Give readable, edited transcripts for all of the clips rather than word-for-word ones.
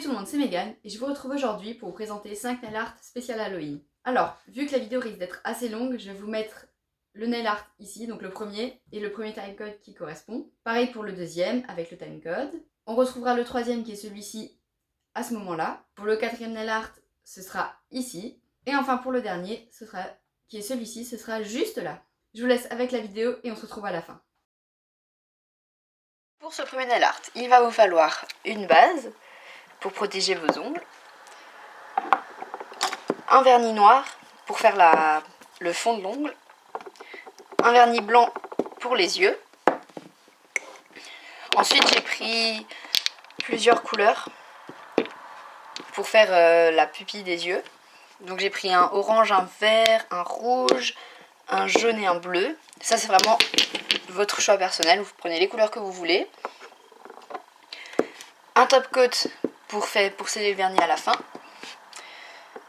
Salut tout le monde, c'est Megan et je vous retrouve aujourd'hui pour vous présenter 5 nail art spécial Halloween. Alors, vu que la vidéo risque d'être assez longue, je vais vous mettre le nail art ici, donc le premier, et le premier timecode qui correspond. Pareil pour le deuxième avec le timecode. On retrouvera le troisième qui est celui-ci à ce moment-là. Pour le quatrième nail art, ce sera ici. Et enfin pour le dernier, qui est celui-ci, ce sera juste là. Je vous laisse avec la vidéo et on se retrouve à la fin. Pour ce premier nail art, il va vous falloir une base pour protéger vos ongles, un vernis noir pour faire le fond de l'ongle, un vernis blanc pour les yeux. Ensuite j'ai pris plusieurs couleurs pour faire la pupille des yeux. Donc j'ai pris un orange, un vert, un rouge, un jaune et un bleu. Ça c'est vraiment votre choix personnel, vous prenez les couleurs que vous voulez. Un top coat pour sceller le vernis à la fin.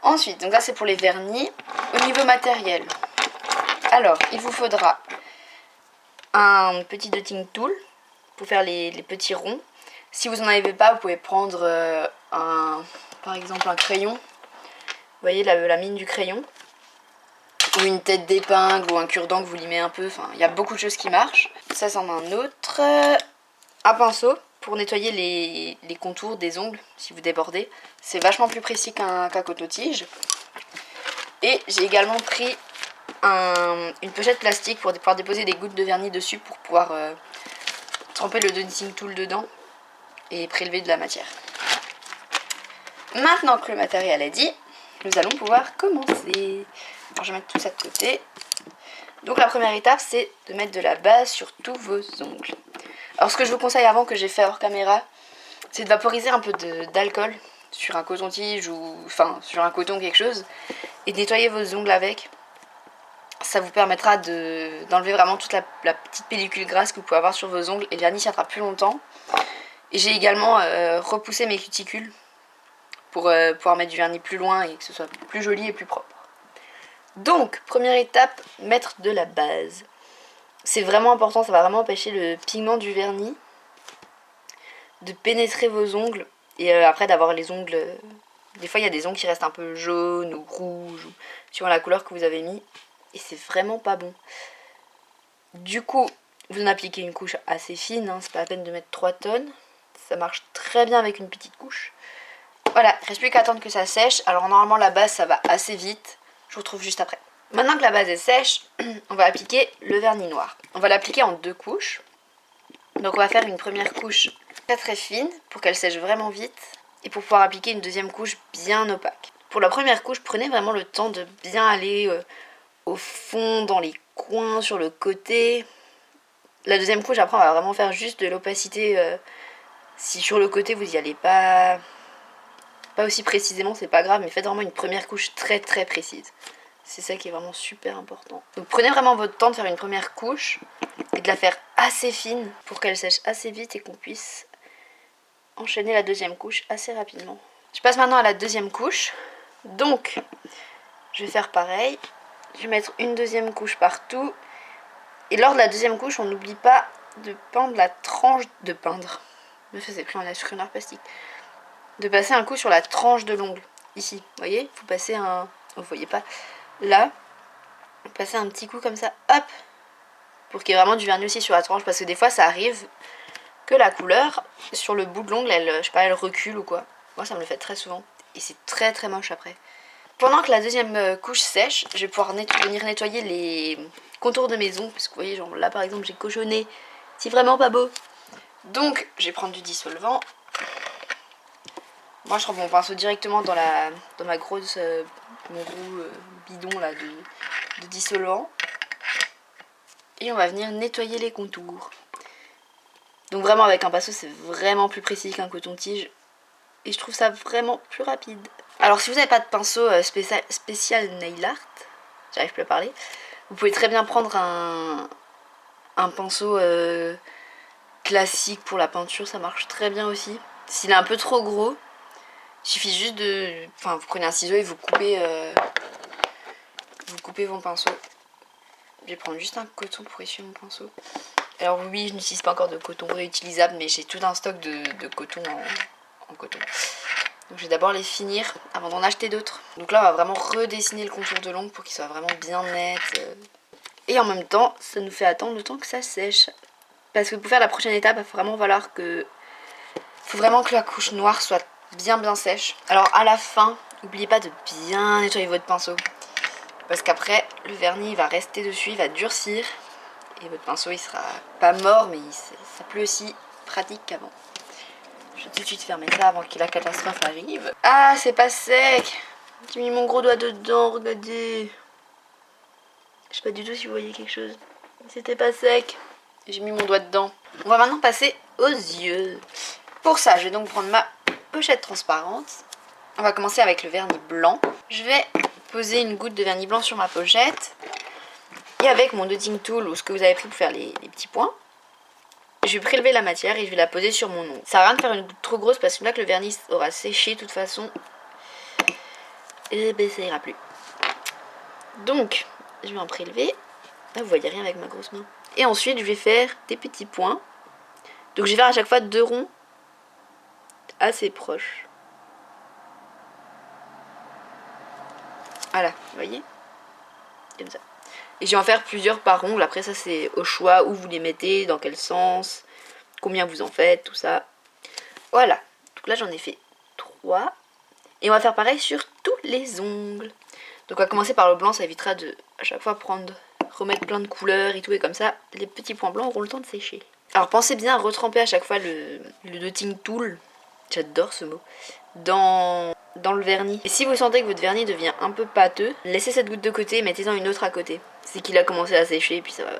Ensuite, donc là c'est pour les vernis. Au niveau matériel, alors il vous faudra un petit dotting tool pour faire les petits ronds. Si vous n'en avez pas, vous pouvez prendre par exemple un crayon. Vous voyez la mine du crayon. Ou une tête d'épingle ou un cure-dent que vous limez un peu. Enfin, il y a beaucoup de choses qui marchent. Ça, c'en a un autre. Un pinceau pour nettoyer les contours des ongles si vous débordez. C'est vachement plus précis qu'un coton-tige. Et j'ai également pris une pochette plastique pour pouvoir déposer des gouttes de vernis dessus pour pouvoir tremper le dotting tool dedans et prélever de la matière. Maintenant que le matériel est dit, nous allons pouvoir commencer. Alors je vais mettre tout ça de côté. Donc la première étape, c'est de mettre de la base sur tous vos ongles. Alors ce que je vous conseille avant, que j'ai fait hors caméra, c'est de vaporiser un peu d'alcool sur un coton-tige ou enfin sur un coton quelque chose et de nettoyer vos ongles avec. Ça vous permettra d'enlever vraiment toute la petite pellicule grasse que vous pouvez avoir sur vos ongles et le vernis tiendra plus longtemps. Et j'ai également repoussé mes cuticules pour pouvoir mettre du vernis plus loin et que ce soit plus joli et plus propre. Donc, première étape, mettre de la base. C'est vraiment important, ça va vraiment empêcher le pigment du vernis de pénétrer vos ongles et après d'avoir les ongles... Des fois il y a des ongles qui restent un peu jaunes ou rouges ou suivant la couleur que vous avez mis et c'est vraiment pas bon. Du coup, vous en appliquez une couche assez fine, hein, c'est pas la peine de mettre 3 tonnes. Ça marche très bien avec une petite couche. Voilà, il ne reste plus qu'à attendre que ça sèche. Alors normalement la base ça va assez vite. Je vous retrouve juste après. Maintenant que la base est sèche, on va appliquer le vernis noir. On va l'appliquer en 2 couches. Donc on va faire une première couche très fine pour qu'elle sèche vraiment vite. Et pour pouvoir appliquer une deuxième couche bien opaque. Pour la première couche, prenez vraiment le temps de bien aller au fond, dans les coins, sur le côté. La deuxième couche, après on va vraiment faire juste de l'opacité. Si sur le côté vous n'y allez pas aussi précisément, c'est pas grave, mais faites vraiment une première couche très précise. C'est ça qui est vraiment super important. Donc prenez vraiment votre temps de faire une première couche et de la faire assez fine pour qu'elle sèche assez vite et qu'on puisse enchaîner la deuxième couche assez rapidement. Je passe maintenant à la deuxième couche. Donc, je vais faire pareil. Je vais mettre une deuxième couche partout. Et lors de la deuxième couche, on n'oublie pas de peindre la tranche de peindre. Mais ça c'est pris en screener plastique. De passer un coup sur la tranche de l'ongle. Ici, vous voyez, vous passez un... Vous voyez pas. Là, vous passez un petit coup comme ça, hop, pour qu'il y ait vraiment du vernis aussi sur la tranche. Parce que des fois, ça arrive que la couleur sur le bout de l'ongle, elle, je sais pas, elle recule ou quoi. Moi, ça me le fait très souvent. Et c'est très moche après. Pendant que la deuxième couche sèche, je vais pouvoir venir nettoyer les contours de mes ongles. Parce que vous voyez, genre là par exemple, j'ai cochonné. C'est vraiment pas beau. Donc, je vais prendre du dissolvant. Moi, je trempe mon pinceau directement dans ma grosse, mon gros bidon là de dissolvant. Et on va venir nettoyer les contours. Donc vraiment avec un pinceau, c'est vraiment plus précis qu'un coton-tige. Et je trouve ça vraiment plus rapide. Alors si vous n'avez pas de pinceau spécial nail art, j'arrive plus à parler, vous pouvez très bien prendre un pinceau classique pour la peinture, ça marche très bien aussi. S'il est un peu trop gros, il suffit juste de... Enfin, vous prenez un ciseau et vous coupez vos pinceaux. Je vais prendre juste un coton pour essuyer mon pinceau. Alors oui, je n'utilise pas encore de coton réutilisable, mais j'ai tout un stock de coton en coton. Donc je vais d'abord les finir avant d'en acheter d'autres. Donc là on va vraiment redessiner le contour de l'ongle pour qu'il soit vraiment bien net. Et en même temps ça nous fait attendre le temps que ça sèche. Parce que pour faire la prochaine étape, il va vraiment falloir que... faut vraiment que la couche noire soit bien sèche. Alors à la fin, n'oubliez pas de bien nettoyer votre pinceau. Parce qu'après, le vernis va rester dessus, il va durcir. Et votre pinceau, il sera pas mort, mais ça plus aussi pratique qu'avant. Je vais tout de suite fermer ça avant que la catastrophe arrive. Ah, c'est pas sec. J'ai mis mon gros doigt dedans, regardez. Je sais pas du tout si vous voyez quelque chose. C'était pas sec. J'ai mis mon doigt dedans. On va maintenant passer aux yeux. Pour ça, je vais donc prendre ma pochette transparente. On va commencer avec le vernis blanc. Je vais poser une goutte de vernis blanc sur ma pochette. Et avec mon dotting tool ou ce que vous avez pris pour faire les petits points, je vais prélever la matière et je vais la poser sur mon ongle. Ça sert à rien de faire une goutte trop grosse parce que là que le vernis aura séché de toute façon. Et ben ça ira plus. Donc, je vais en prélever. Là, vous voyez rien avec ma grosse main. Et ensuite, je vais faire des petits points. Donc, je vais faire à chaque fois 2 ronds assez proches. Voilà, vous voyez? Comme ça. Et je vais en faire plusieurs par ongle. Après, ça, c'est au choix où vous les mettez, dans quel sens, combien vous en faites, tout ça. Voilà. Donc là, j'en ai fait 3. Et on va faire pareil sur tous les ongles. Donc, on va commencer par le blanc. Ça évitera de, à chaque fois, remettre plein de couleurs et tout. Et comme ça, les petits points blancs auront le temps de sécher. Alors, pensez bien à retremper à chaque fois le dotting tool. J'adore ce mot. Dans le vernis. Et si vous sentez que votre vernis devient un peu pâteux, laissez cette goutte de côté et mettez-en une autre à côté. C'est qu'il a commencé à sécher et puis ça va.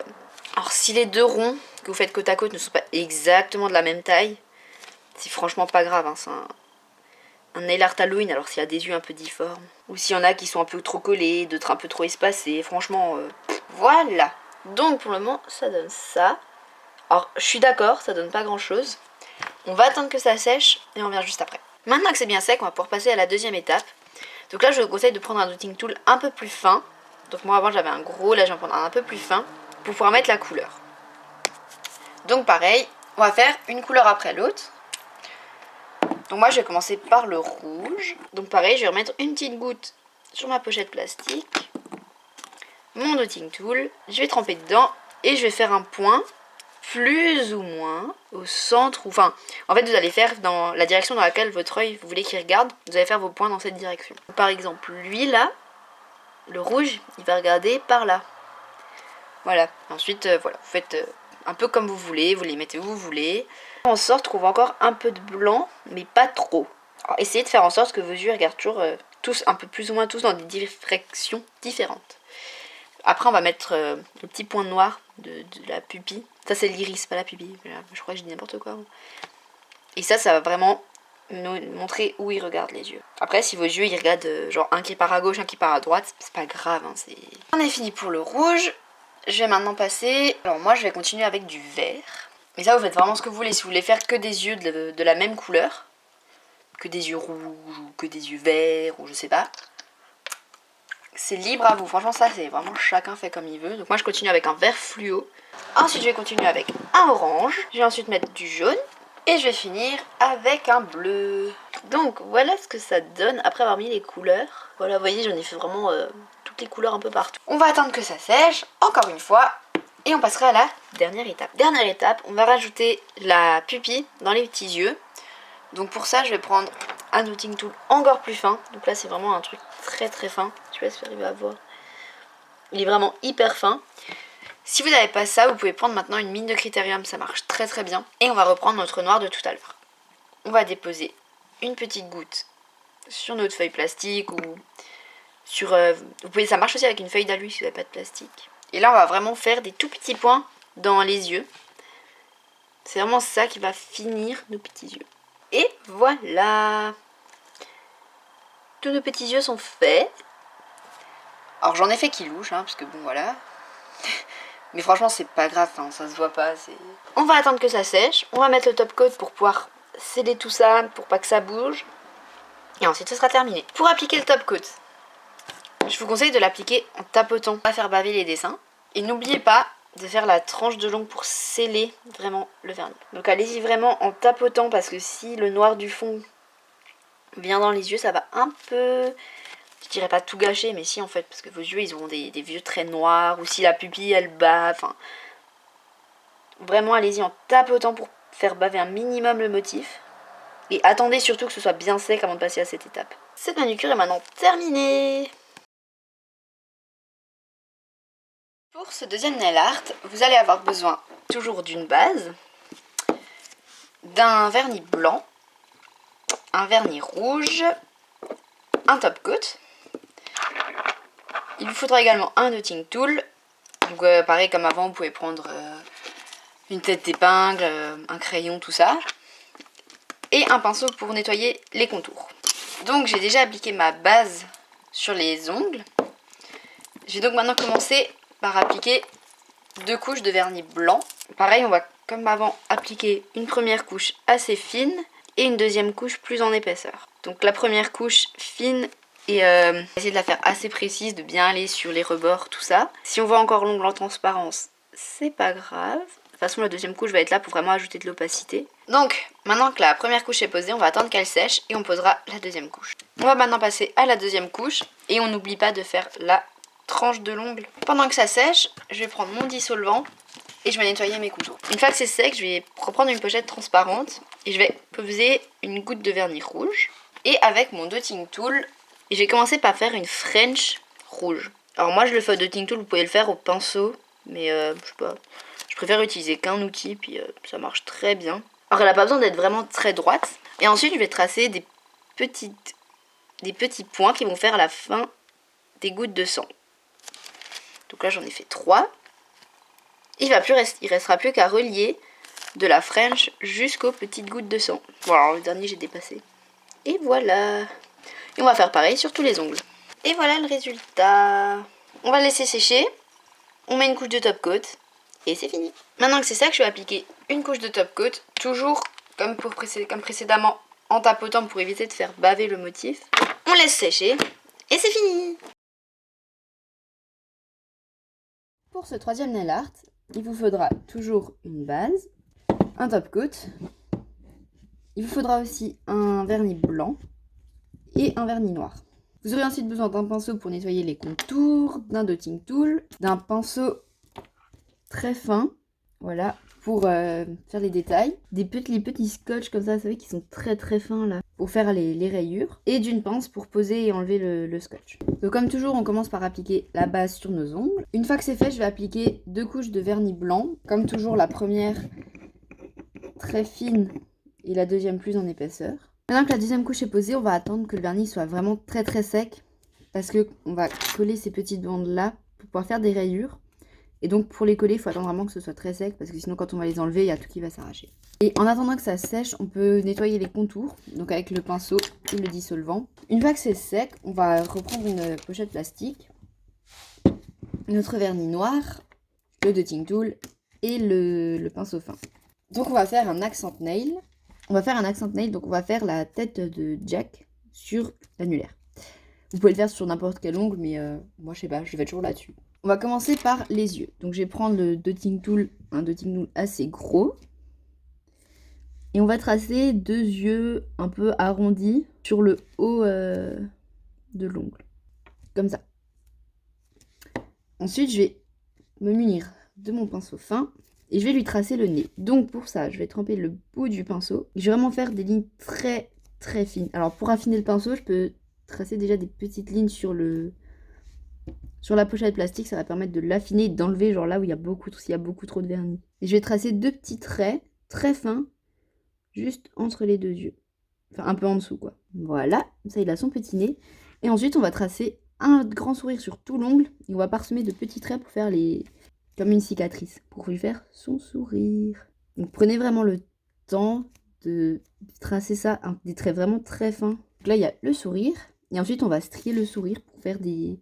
Alors si les 2 ronds que vous faites côte à côte ne sont pas exactement de la même taille, c'est franchement pas grave. Hein, c'est un nail art Halloween, alors s'il y a des yeux un peu difformes. Ou s'il y en a qui sont un peu trop collés, d'autres un peu trop espacés. Franchement, voilà. Donc pour le moment, ça donne ça. Alors je suis d'accord, ça donne pas grand chose. On va attendre que ça sèche et on revient juste après. Maintenant que c'est bien sec, on va pouvoir passer à la deuxième étape. Donc là, je vous conseille de prendre un dotting tool un peu plus fin. Donc moi, avant, j'avais un gros, là, je vais en prendre un peu plus fin pour pouvoir mettre la couleur. Donc pareil, on va faire une couleur après l'autre. Donc moi, je vais commencer par le rouge. Donc pareil, je vais remettre une petite goutte sur ma pochette plastique. Mon dotting tool, je vais tremper dedans et je vais faire un point plus ou moins au centre, enfin en fait vous allez faire dans la direction dans laquelle votre œil vous voulez qu'il regarde, vous allez faire vos points dans cette direction. Par exemple lui là, le rouge, il va regarder par là. Voilà, ensuite voilà, vous faites un peu comme vous voulez, vous les mettez où vous voulez, en sorte qu'on voit encore un peu de blanc, mais pas trop. Alors essayez de faire en sorte que vos yeux regardent toujours tous, un peu plus ou moins tous dans des directions différentes. Après on va mettre le petit point noir de la pupille. Ça c'est l'iris, pas la pupille. Je crois que je dis n'importe quoi. Et ça va vraiment nous montrer où il regarde les yeux. Après si vos yeux ils regardent genre un qui part à gauche, un qui part à droite, c'est pas grave. Hein, on est fini pour le rouge. Je vais maintenant passer... Alors moi je vais continuer avec du vert. Mais ça vous faites vraiment ce que vous voulez. Si vous voulez faire que des yeux de la même couleur, que des yeux rouges ou que des yeux verts ou je sais pas, c'est libre à vous. Franchement ça c'est vraiment chacun fait comme il veut. Donc moi je continue avec un vert fluo. Ensuite je vais continuer avec un orange. Je vais ensuite mettre du jaune. Et je vais finir avec un bleu. Donc voilà ce que ça donne après avoir mis les couleurs. Voilà, vous voyez, j'en ai fait vraiment toutes les couleurs un peu partout. On va attendre que ça sèche, encore une fois. Et on passera à la dernière étape. Dernière étape, on va rajouter la pupille dans les petits yeux. Donc pour ça, je vais prendre un dotting tool encore plus fin. Donc là, c'est vraiment un truc très très fin. Je sais pas si vous arrivez à voir. Il est vraiment hyper fin. Si vous n'avez pas ça, vous pouvez prendre maintenant une mine de critérium, ça marche très très bien. Et on va reprendre notre noir de tout à l'heure. On va déposer une petite goutte sur notre feuille plastique ou sur... vous pouvez, ça marche aussi avec une feuille d'alu si vous n'avez pas de plastique. Et là on va vraiment faire des tout petits points dans les yeux. C'est vraiment ça qui va finir nos petits yeux. Et voilà. Tous nos petits yeux sont faits. Alors j'en ai fait qui louche, hein, parce que bon voilà... Mais franchement c'est pas grave, hein, ça se voit pas. On va attendre que ça sèche. On va mettre le top coat pour pouvoir sceller tout ça, pour pas que ça bouge. Et ensuite ce sera terminé. Pour appliquer le top coat, je vous conseille de l'appliquer en tapotant, pas faire baver les dessins. Et n'oubliez pas de faire la tranche de l'ongle pour sceller vraiment le vernis. Donc allez-y vraiment en tapotant parce que si le noir du fond bien dans les yeux, ça va un peu, je dirais pas tout gâcher, mais si en fait, parce que vos yeux ils auront des vieux traits noirs, ou si la pupille elle bat, enfin vraiment allez-y en tapotant pour faire baver un minimum le motif. Et attendez surtout que ce soit bien sec avant de passer à cette étape. Cette manucure est maintenant terminée. Pour ce deuxième nail art, vous allez avoir besoin toujours d'une base, d'un vernis blanc, un vernis rouge, un top coat. Il vous faudra également un dotting tool. Donc pareil comme avant, vous pouvez prendre une tête d'épingle, un crayon, tout ça. Et un pinceau pour nettoyer les contours. Donc j'ai déjà appliqué ma base sur les ongles. Je vais donc maintenant commencer par appliquer 2 couches de vernis blanc. Pareil, on va comme avant appliquer une première couche assez fine et une deuxième couche plus en épaisseur. Donc la première couche fine et essayer de la faire assez précise, de bien aller sur les rebords, tout ça. Si on voit encore l'ongle en transparence, c'est pas grave. De toute façon, la deuxième couche va être là pour vraiment ajouter de l'opacité. Donc, maintenant que la première couche est posée, on va attendre qu'elle sèche et on posera la deuxième couche. On va maintenant passer à la deuxième couche et on n'oublie pas de faire la tranche de l'ongle. Pendant que ça sèche, je vais prendre mon dissolvant et je vais nettoyer mes contours. Une fois que c'est sec, je vais reprendre une pochette transparente et je vais poser une goutte de vernis rouge. Et avec mon dotting tool, je vais commencer par faire une French rouge. Alors moi je le fais au dotting tool, vous pouvez le faire au pinceau, mais je sais pas, je préfère utiliser qu'un outil, puis ça marche très bien. Alors elle n'a pas besoin d'être vraiment très droite. Et ensuite je vais tracer des petits points qui vont faire à la fin des gouttes de sang. Donc là j'en ai fait 3. Il restera plus qu'à relier de la French jusqu'aux petites gouttes de sang. Bon alors le dernier j'ai dépassé. Et voilà. Et on va faire pareil sur tous les ongles. Et voilà le résultat. On va le laisser sécher. On met une couche de top coat. Et c'est fini. Maintenant que c'est sec, je vais appliquer une couche de top coat. Toujours comme précédemment en tapotant pour éviter de faire baver le motif. On laisse sécher. Et c'est fini. Pour ce troisième nail art, il vous faudra toujours une base, un top coat. Il vous faudra aussi un vernis blanc et un vernis noir. Vous aurez ensuite besoin d'un pinceau pour nettoyer les contours, d'un dotting tool, d'un pinceau très fin, voilà, pour faire les détails, des petits scotch comme ça, vous savez, qui sont très fins là, pour faire les rayures, et d'une pince pour poser et enlever le scotch. Donc comme toujours, on commence par appliquer la base sur nos ongles. Une fois que c'est fait, je vais appliquer 2 couches de vernis blanc, comme toujours la première très fine et la deuxième plus en épaisseur. Maintenant que la deuxième couche est posée, on va attendre que le vernis soit vraiment très sec, parce qu'on va coller ces petites bandes là pour pouvoir faire des rayures. Et donc pour les coller, il faut attendre vraiment que ce soit très sec, parce que sinon quand on va les enlever, il y a tout qui va s'arracher. Et en attendant que ça sèche, on peut nettoyer les contours, donc avec le pinceau et le dissolvant. Une fois que c'est sec, on va reprendre une pochette plastique, notre vernis noir, le dotting tool et le pinceau fin. Donc on va faire un accent nail. Donc on va faire la tête de Jack sur l'annulaire. Vous pouvez le faire sur n'importe quel ongle, mais moi je sais pas, je vais toujours là-dessus. On va commencer par les yeux. Donc je vais prendre le dotting tool, un dotting tool assez gros. Et on va tracer 2 yeux un peu arrondis sur le haut de l'ongle. Comme ça. Ensuite je vais me munir de mon pinceau fin. Et je vais lui tracer le nez. Donc pour ça, je vais tremper le bout du pinceau. Je vais vraiment faire des lignes très fines. Alors pour affiner le pinceau, je peux tracer déjà des petites lignes sur la pochette plastique. Ça va permettre de l'affiner et d'enlever genre là où s'il y a beaucoup trop de vernis. Et je vais tracer 2 petits traits très fins, juste entre les 2 yeux. Enfin un peu en dessous quoi. Voilà, ça il a son petit nez. Et ensuite on va tracer un grand sourire sur tout l'ongle. Et on va parsemer de petits traits pour faire comme une cicatrice, pour lui faire son sourire. Donc prenez vraiment le temps de tracer ça, des traits vraiment très fins. Donc là il y a le sourire, et ensuite on va strier le sourire pour faire les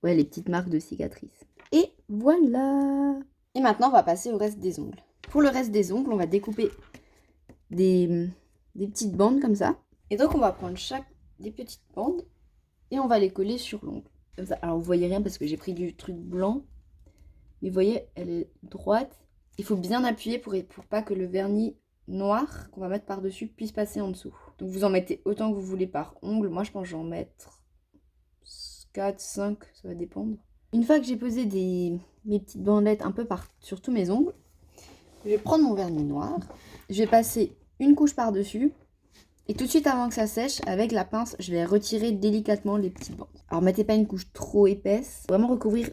petites marques de cicatrices. Et voilà. Et maintenant on va passer au reste des ongles. Pour le reste des ongles, on va découper des petites bandes comme ça. Et donc on va prendre des petites bandes et on va les coller sur l'ongle. Comme ça. Alors vous voyez rien parce que j'ai pris du truc blanc. Mais vous voyez, elle est droite. Il faut bien appuyer pour pas que le vernis noir qu'on va mettre par-dessus puisse passer en dessous. Donc vous en mettez autant que vous voulez par ongle. Moi je pense que je vais en mettre 4, 5, ça va dépendre. Une fois que j'ai posé mes petites bandelettes un peu sur tous mes ongles, je vais prendre mon vernis noir. Je vais passer une couche par-dessus. Et tout de suite avant que ça sèche, avec la pince, je vais retirer délicatement les petites bandes. Alors mettez pas une couche trop épaisse, vraiment recouvrir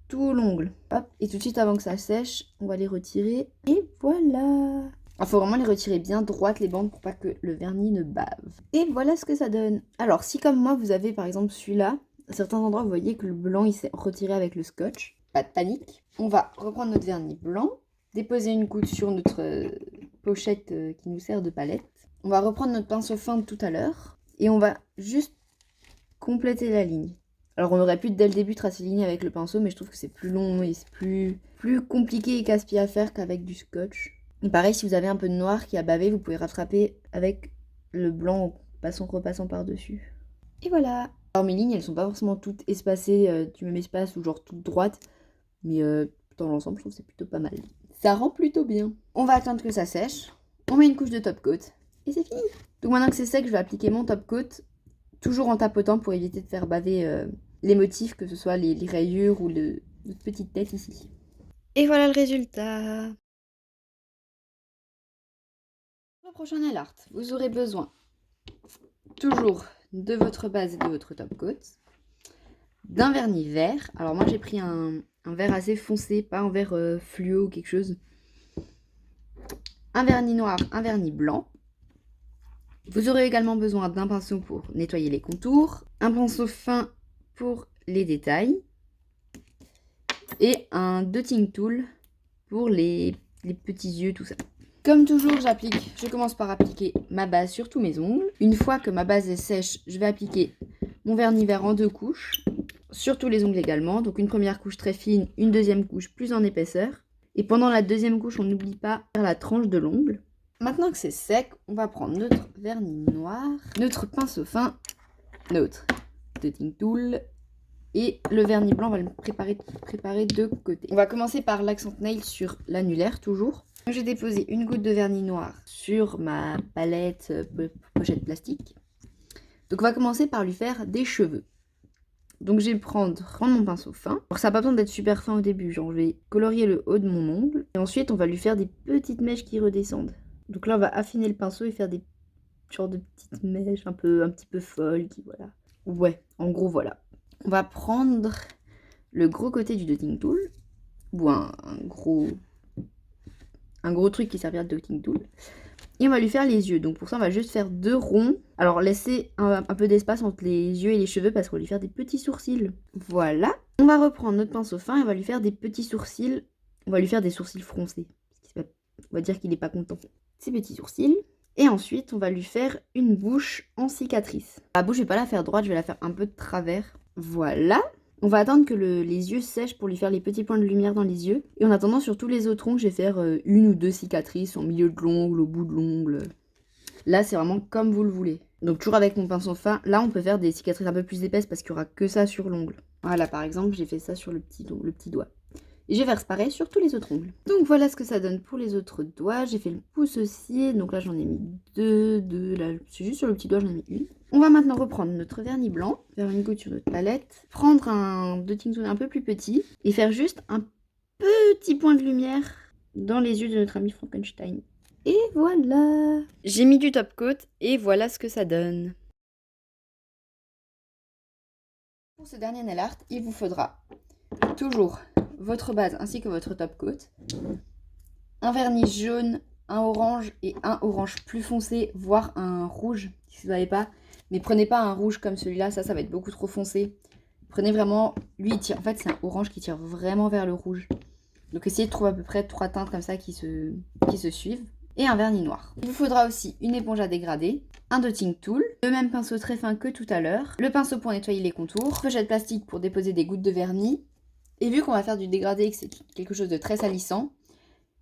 tout l'ongle. Hop, et tout de suite avant que ça sèche, on va les retirer. Et voilà. Il faut vraiment les retirer bien droites les bandes pour pas que le vernis ne bave. Et voilà ce que ça donne. Alors si comme moi vous avez par exemple celui-là, à certains endroits vous voyez que le blanc il s'est retiré avec le scotch, pas de panique. On va reprendre notre vernis blanc, déposer une goutte sur notre pochette qui nous sert de palette. On va reprendre notre pinceau fin de tout à l'heure et on va juste compléter la ligne. Alors on aurait pu dès le début tracer la ligne avec le pinceau, mais je trouve que c'est plus long et c'est plus compliqué et casse-pied à faire qu'avec du scotch. Et pareil, si vous avez un peu de noir qui a bavé, vous pouvez rattraper avec le blanc en repassant par-dessus. Et voilà. Alors mes lignes, elles sont pas forcément toutes espacées du même espace ou genre toutes droites, mais dans l'ensemble, je trouve que c'est plutôt pas mal. Ça rend plutôt bien. On va attendre que ça sèche. On met une couche de top coat. Et c'est fini. Donc maintenant que c'est sec, je vais appliquer mon top coat, toujours en tapotant pour éviter de faire baver les motifs, que ce soit les rayures ou notre petite tête ici. Et voilà le résultat. Pour le prochain nail art, vous aurez besoin toujours de votre base et de votre top coat, d'un vernis vert. Alors moi j'ai pris un vert assez foncé, pas un vert fluo ou quelque chose. Un vernis noir, un vernis blanc. Vous aurez également besoin d'un pinceau pour nettoyer les contours, un pinceau fin pour les détails et un dotting tool pour les petits yeux, tout ça. Comme toujours, je commence par appliquer ma base sur tous mes ongles. Une fois que ma base est sèche, je vais appliquer mon vernis vert en 2 couches, sur tous les ongles également. Donc une première couche très fine, une deuxième couche plus en épaisseur. Et pendant la deuxième couche, on n'oublie pas de faire la tranche de l'ongle. Maintenant que c'est sec, on va prendre notre vernis noir, notre pinceau fin, notre dotting tool et le vernis blanc, on va le préparer de côté. On va commencer par l'accent nail sur l'annulaire toujours. J'ai déposé une goutte de vernis noir sur ma palette pochette plastique. Donc on va commencer par lui faire des cheveux. Donc je vais prendre mon pinceau fin. Alors ça n'a pas besoin d'être super fin au début, genre je vais colorier le haut de mon ongle. Et ensuite on va lui faire des petites mèches qui redescendent. Donc là on va affiner le pinceau et faire des genres de petites mèches un petit peu folles qui voilà. Ouais, en gros voilà. On va prendre le gros côté du dotting tool ou un gros truc qui servira de dotting tool. Et on va lui faire les yeux. Donc pour ça, on va juste faire 2 ronds. Alors laissez un peu d'espace entre les yeux et les cheveux parce qu'on va lui faire des petits sourcils. Voilà. On va reprendre notre pinceau fin et on va lui faire des petits sourcils. On va lui faire des sourcils froncés. On va dire qu'il n'est pas content. Ces petits sourcils. Et ensuite, on va lui faire une bouche en cicatrice. La bouche, je vais pas la faire droite, je vais la faire un peu de travers. Voilà. On va attendre que les yeux sèchent pour lui faire les petits points de lumière dans les yeux. Et en attendant, sur tous les autres ongles, je vais faire 1 ou 2 cicatrices au milieu de l'ongle, au bout de l'ongle. Là, c'est vraiment comme vous le voulez. Donc toujours avec mon pinceau fin, là, on peut faire des cicatrices un peu plus épaisses parce qu'il n'y aura que ça sur l'ongle. Voilà, par exemple, j'ai fait ça sur le petit doigt. Et je vais faire pareil sur tous les autres ongles. Donc voilà ce que ça donne pour les autres doigts. J'ai fait le pouce aussi. Donc là, j'en ai mis 2. Là, c'est juste sur le petit doigt, j'en ai mis 1. On va maintenant reprendre notre vernis blanc, faire une goutte sur notre palette, prendre un dotting tool un peu plus petit et faire juste un petit point de lumière dans les yeux de notre ami Frankenstein. Et voilà! J'ai mis du top coat et voilà ce que ça donne. Pour ce dernier nail art, il vous faudra toujours votre base ainsi que votre top coat, un vernis jaune, un orange et un orange plus foncé, voire un rouge si vous n'avez pas. Mais prenez pas un rouge comme celui-là, ça va être beaucoup trop foncé. Prenez vraiment, lui il tire, en fait c'est un orange qui tire vraiment vers le rouge. Donc essayez de trouver à peu près 3 teintes comme ça qui se suivent. Et un vernis noir. Il vous faudra aussi une éponge à dégrader, un dotting tool, le même pinceau très fin que tout à l'heure, le pinceau pour nettoyer les contours, pochette plastique pour déposer des gouttes de vernis. Et vu qu'on va faire du dégradé et que c'est quelque chose de très salissant,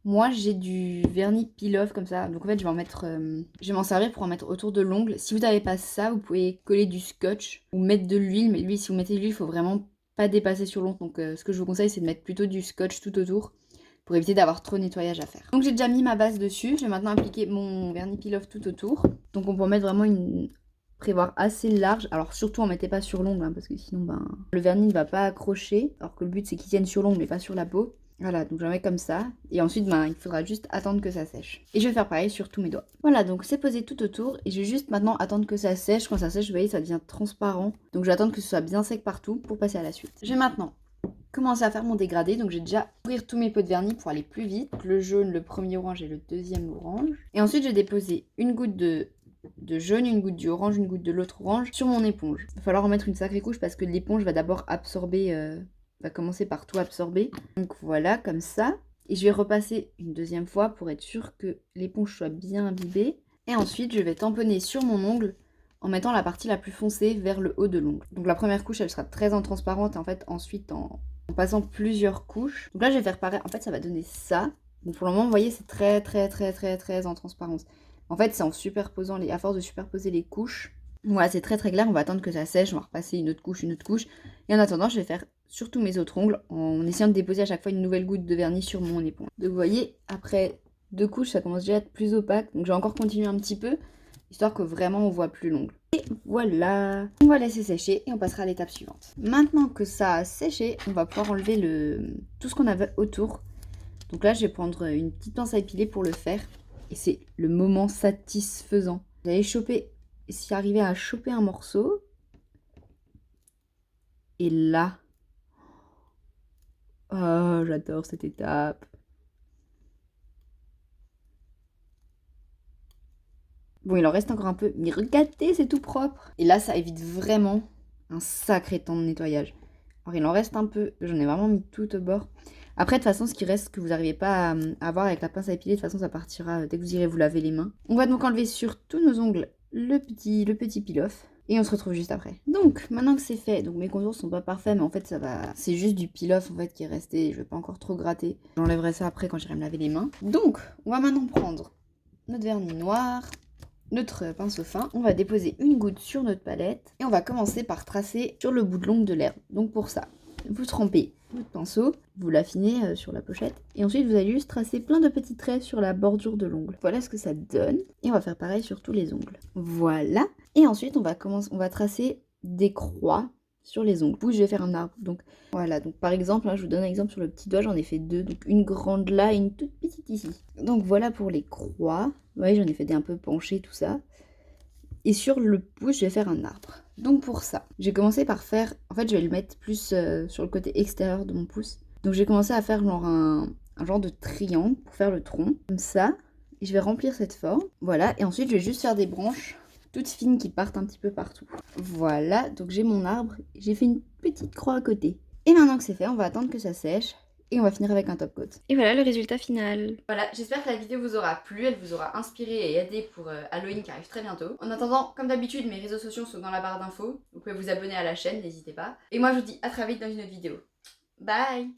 moi j'ai du vernis peel-off comme ça. Donc en fait je vais m'en servir pour en mettre autour de l'ongle. Si vous n'avez pas ça, vous pouvez coller du scotch ou mettre de l'huile. Mais lui, si vous mettez de l'huile, il faut vraiment pas dépasser sur l'ongle. Donc ce que je vous conseille, c'est de mettre plutôt du scotch tout autour. pour éviter d'avoir trop de nettoyage à faire. Donc j'ai déjà mis ma base dessus, je vais maintenant appliquer mon vernis peel-off tout autour. Donc on peut mettre vraiment une prévoir assez large, alors surtout en mettez pas sur l'ongle, hein, parce que sinon le vernis ne va pas accrocher, alors que le but c'est qu'il tienne sur l'ongle mais pas sur la peau. Voilà, donc j'en mets comme ça, et ensuite il faudra juste attendre que ça sèche. Et je vais faire pareil sur tous mes doigts. Voilà, donc c'est posé tout autour, et je vais juste maintenant attendre que ça sèche. Quand ça sèche, vous voyez, ça devient transparent. Donc je vais attendre que ce soit bien sec partout pour passer à la suite. Je vais maintenant commencer à faire mon dégradé, donc j'ai déjà ouvrir tous mes pots de vernis pour aller plus vite. Le jaune, le premier orange et le deuxième orange. Et ensuite je vais déposer une goutte de jaune, une goutte du orange, une goutte de l'autre orange sur mon éponge. Il va falloir en mettre une sacrée couche parce que l'éponge va d'abord absorber, va commencer par tout absorber. Donc voilà, comme ça. Et je vais repasser une deuxième fois pour être sûr que l'éponge soit bien imbibée. Et ensuite, je vais tamponner sur mon ongle en mettant la partie la plus foncée vers le haut de l'ongle. Donc la première couche, elle sera très transparente et en fait, ensuite, en passant plusieurs couches. Donc là, je vais faire pareil. En fait, ça va donner ça. Donc pour le moment, vous voyez, c'est très en transparence. En fait, c'est en superposant à force de superposer les couches. Voilà, c'est très clair. On va attendre que ça sèche. On va repasser une autre couche. Et en attendant, je vais faire surtout mes autres ongles en essayant de déposer à chaque fois une nouvelle goutte de vernis sur mon éponge. Donc vous voyez, après 2 couches, ça commence déjà à être plus opaque. Donc je vais encore continuer un petit peu, histoire que vraiment on voit plus l'ongle. Et voilà, on va laisser sécher et on passera à l'étape suivante. Maintenant que ça a séché, on va pouvoir enlever tout ce qu'on avait autour. Donc là, je vais prendre une petite pince à épiler pour le faire. Et c'est le moment satisfaisant. Vous allez choper, si arriver à choper un morceau. Et là, oh, j'adore cette étape. Bon, il en reste encore un peu, mais regardez, c'est tout propre. Et là, ça évite vraiment un sacré temps de nettoyage. Alors, il en reste un peu, j'en ai vraiment mis tout au bord. Après, de toute façon, ce qui reste que vous n'arrivez pas à voir avec la pince à épiler, de toute façon, ça partira dès que vous irez vous laver les mains. On va donc enlever sur tous nos ongles le petit peel-off. Et on se retrouve juste après. Donc, maintenant que c'est fait, donc mes contours sont pas parfaits, mais en fait, ça va. C'est juste du peel-off en fait qui est resté. Je vais pas encore trop gratter. J'enlèverai ça après quand j'irai me laver les mains. Donc, on va maintenant prendre notre vernis noir, notre pinceau fin. On va déposer une goutte sur notre palette et on va commencer par tracer sur le bout de l'ongle de l'herbe. Donc pour ça, vous trempez votre pinceau, vous l'affinez sur la pochette et ensuite vous allez juste tracer plein de petits traits sur la bordure de l'ongle. Voilà ce que ça donne et on va faire pareil sur tous les ongles. Voilà. Et ensuite on va tracer des croix sur les ongles. Puis je vais faire un arbre. Donc voilà, donc par exemple, hein, je vous donne un exemple sur le petit doigt, j'en ai fait 2, donc une grande là et une toute petite ici. Donc voilà pour les croix. Vous voyez, j'en ai fait des un peu penchés, tout ça. Et sur le pouce, je vais faire un arbre. Donc pour ça, j'ai commencé par faire... En fait, je vais le mettre plus sur le côté extérieur de mon pouce. Donc j'ai commencé à faire genre un genre de triangle pour faire le tronc. Comme ça. Et je vais remplir cette forme. Voilà. Et ensuite, je vais juste faire des branches toutes fines qui partent un petit peu partout. Voilà. Donc j'ai mon arbre. J'ai fait une petite croix à côté. Et maintenant que c'est fait, on va attendre que ça sèche. Et on va finir avec un top coat. Et voilà le résultat final. Voilà, j'espère que la vidéo vous aura plu, elle vous aura inspiré et aidé pour Halloween qui arrive très bientôt. En attendant, comme d'habitude, mes réseaux sociaux sont dans la barre d'infos. Vous pouvez vous abonner à la chaîne, n'hésitez pas. Et moi je vous dis à très vite dans une autre vidéo. Bye!